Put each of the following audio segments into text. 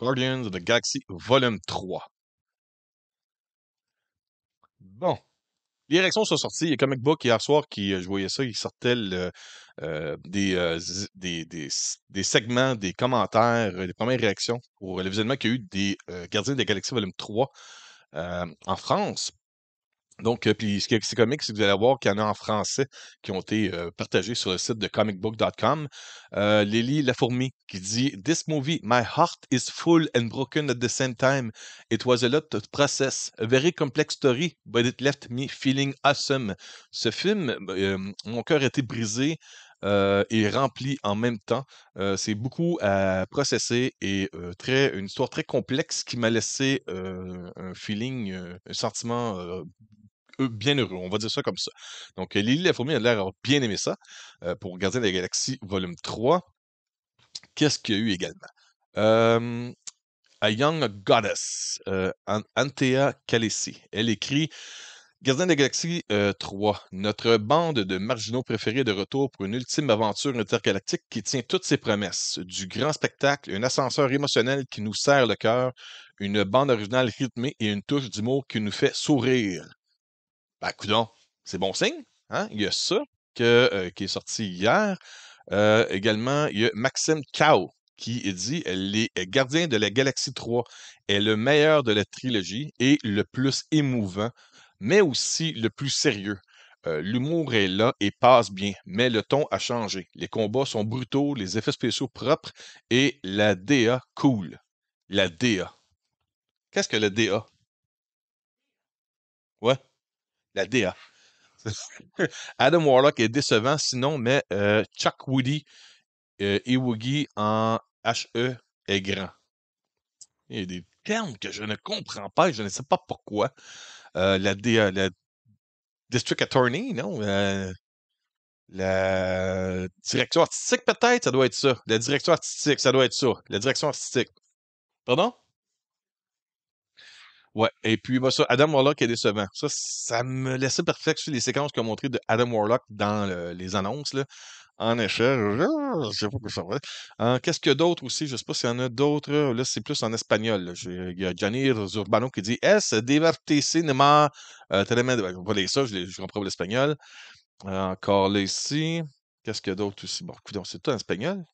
Guardians of the Galaxy Volume 3. Bon. Les réactions sont sorties. Il y a Comic Book hier soir qui, je voyais ça, il sortait des segments, des commentaires, des premières réactions pour le visionnement qu'il y a eu des Gardiens de la Galaxie Volume 3 en France. Donc, puis ce qui est assez comique, c'est que vous allez voir qu'il y en a en français qui ont été partagés sur le site de comicbook.com. Lily Lafourmi qui dit This movie, my heart is full and broken at the same time. It was a lot to process. A very complex story, but it left me feeling awesome. Ce film, mon cœur a été brisé et rempli en même temps. C'est beaucoup à processer et une histoire très complexe qui m'a laissé un feeling, un sentiment bien heureux, on va dire ça comme ça. Donc, Lily la fourmi a l'air d'avoir bien aimé ça pour Gardiens de la Galaxie volume 3. Qu'est-ce qu'il y a eu également? A Young Goddess, Antea Khaleesi. Elle écrit Gardiens de la Galaxie 3, notre bande de marginaux préférés est de retour pour une ultime aventure intergalactique qui tient toutes ses promesses. Du grand spectacle, un ascenseur émotionnel qui nous serre le cœur, une bande originale rythmée et une touche d'humour qui nous fait sourire. Ben, coudonc, c'est bon signe. Hein? Il y a ça qui est sorti hier. Également, il y a Maxime Cao qui dit Les Gardiens de la Galaxie 3 est le meilleur de la trilogie et le plus émouvant, mais aussi le plus sérieux. L'humour est là et passe bien, mais le ton a changé. Les combats sont brutaux, les effets spéciaux propres et la DA cool. La DA. Qu'est-ce que la DA? Ouais, la DA. Adam Warlock est décevant sinon, mais Chuck Woody Iwugi en HE est grand. Il y a des termes que je ne comprends pas et je ne sais pas pourquoi. La District Attorney, non? La direction artistique, peut-être, ça doit être ça. La direction artistique, ça doit être ça. La direction artistique. Pardon? Ouais. Et puis, moi, ça, Adam Warlock est décevant. Ça me laissait perplexe sur les séquences qu'on a montrées de Adam Warlock dans les annonces, là. En effet, je sais pas quoi ça va. Qu'est-ce qu'il y a d'autre aussi? Je sais pas s'il y en a d'autres. Là, c'est plus en espagnol. Là. Il y a Gianni Zurbano qui dit Es divertissement tremendo. Je vais lire ça, je comprends l'espagnol. Encore là ici. Qu'est-ce qu'il y a d'autre aussi? Bon, écoute, c'est tout en espagnol.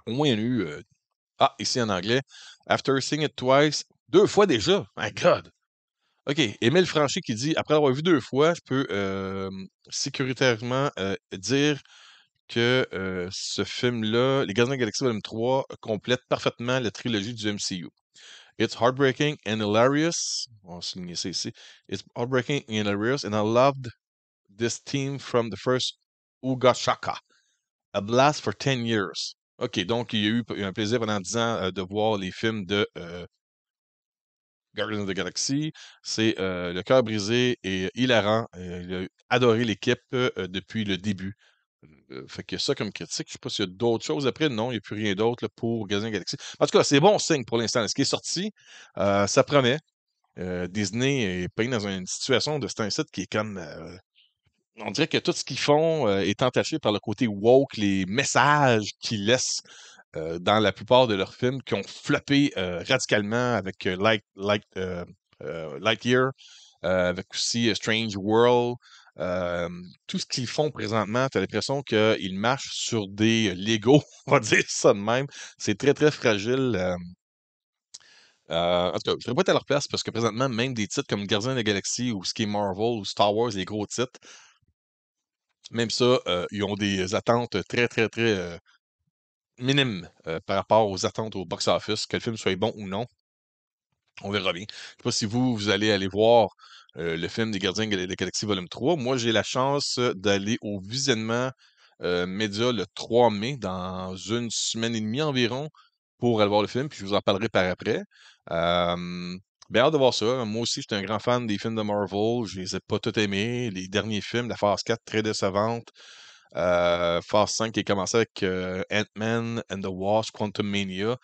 Au moins, il y en a eu. Ici en anglais. After seeing it twice. 2 fois déjà. My God. OK. Émile Franchi qui dit Après avoir vu 2 fois, je peux sécuritairement dire que ce film-là, Les Gardiens de la Galaxie Volume 3, complète parfaitement la trilogie du MCU. It's heartbreaking and hilarious. On va souligner ça ici. It's heartbreaking and hilarious, and I loved this team from the first Uga Shaka. A blast for 10 years. OK, donc il y a eu un plaisir pendant 10 ans de voir les films de Guardians of the Galaxy. C'est le cœur brisé et hilarant. Il a adoré l'équipe depuis le début. Fait que ça comme critique. Je sais pas s'il y a d'autres choses après. Non, il n'y a plus rien d'autre là, pour Guardians of the Galaxy. En tout cas, c'est bon signe pour l'instant. Ce qui est sorti, ça promet. Disney est pris dans une situation de cet site qui est comme on dirait que tout ce qu'ils font est entaché par le côté woke, les messages qu'ils laissent dans la plupart de leurs films qui ont floppé radicalement avec Lightyear, avec aussi Strange World. Tout ce qu'ils font présentement, tu as l'impression qu'ils marchent sur des Legos, on va dire ça de même. C'est très, très fragile. En tout cas, je ne voudrais pas être à leur place parce que présentement, même des titres comme Gardien de la Galaxie ou ce qui est Marvel ou Star Wars, les gros titres, même ça, ils ont des attentes très, très, très minimes par rapport aux attentes au box-office, que le film soit bon ou non. On verra bien. Je sais pas si vous allez aller voir le film des Gardiens de la Galaxie Volume 3. Moi, j'ai la chance d'aller au visionnement média le 3 mai, dans une semaine et demie environ, pour aller voir le film, puis je vous en parlerai par après. Bien hâte de voir ça. Moi aussi, j'étais un grand fan des films de Marvel. Je les ai pas tous aimés. Les derniers films, la phase 4, très décevante. Phase 5 qui a commencé avec Ant-Man and the Wasp, Quantumania,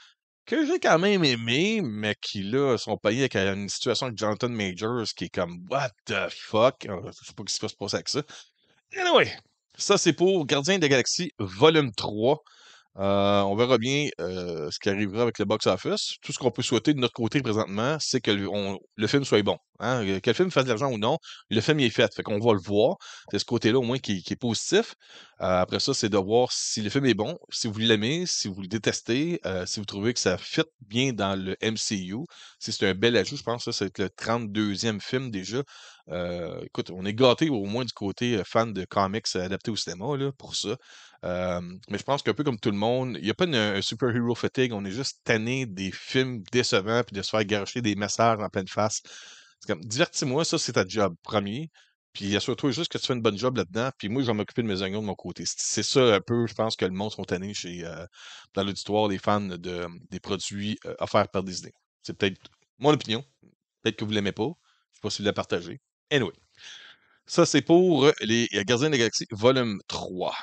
que j'ai quand même aimé, mais qui, là, sont payés avec une situation avec Jonathan Majors qui est comme What the fuck? Je sais pas ce qui va se passer avec ça. Anyway, ça c'est pour Gardien de la Galaxie Volume 3. On verra bien ce qui arrivera avec le box-office. Tout ce qu'on peut souhaiter de notre côté présentement, c'est que le film soit bon. Hein? Que le film fasse de l'argent ou non, le film il est fait. Fait qu'on va le voir. C'est ce côté-là au moins qui est positif. Après ça, c'est de voir si le film est bon, si vous l'aimez, si vous le détestez, si vous trouvez que ça fit bien dans le MCU. Si c'est un bel ajout, je pense que ça, c'est le 32e film déjà. Écoute, on est gâtés au moins du côté fan de comics adaptés au cinéma là, pour ça. Mais je pense qu'un peu comme tout le monde, il y a pas un super-hero fatigue, on est juste tanné des films décevants puis de se faire garocher des messages en pleine face. C'est comme divertis-moi, ça c'est ta job premier. Puis assure-toi juste que tu fais une bonne job là-dedans, puis moi je vais m'occuper de mes oignons de mon côté. C'est ça un peu, je pense que le monde sont tannés dans l'auditoire des fans des produits offerts par Disney. C'est peut-être mon opinion. Peut-être que vous l'aimez pas. Je sais pas si vous la partagez. Anyway, ça c'est pour les Gardiens de la Galaxie volume 3.